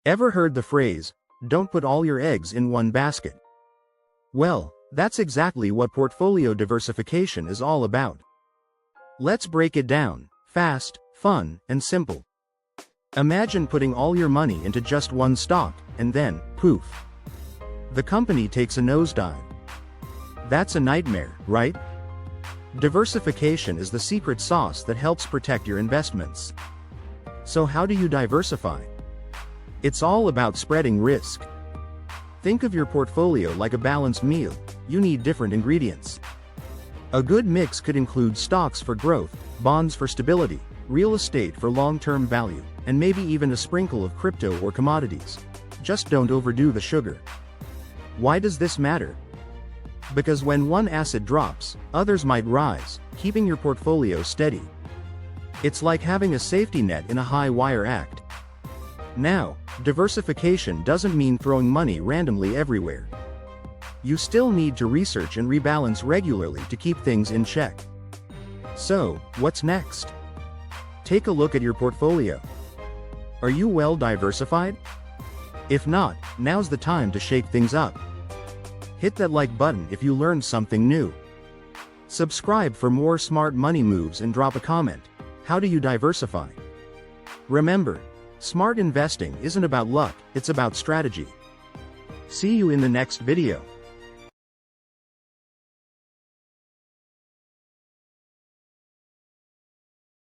Ever heard the phrase, "Don't put all your eggs in one basket"? Well, that's exactly what portfolio diversification is all about. Let's break it down, fast, fun, and simple. Imagine putting all your money into just one stock, and then, poof, the company takes a nosedive. That's a nightmare, right? Diversification is the secret sauce that helps protect your investments. So how do you diversify? It's all about spreading risk. Think of your portfolio like a balanced meal. You need different ingredients. A good mix could include stocks for growth, bonds for stability, real estate for long-term value, and maybe even a sprinkle of crypto or commodities. Just don't overdo the sugar. Why does this matter? Because when one asset drops, others might rise, keeping your portfolio steady. It's like having a safety net in a high-wire act. Now, diversification doesn't mean throwing money randomly everywhere. You still need to research and rebalance regularly to keep things in check. So, what's next? Take a look at your portfolio. Are you well diversified? If not, now's the time to shake things up. Hit that like button if you learned something new. Subscribe for more smart money moves and drop a comment. How do you diversify? Remember, smart investing isn't about luck, it's about strategy. See you in the next video.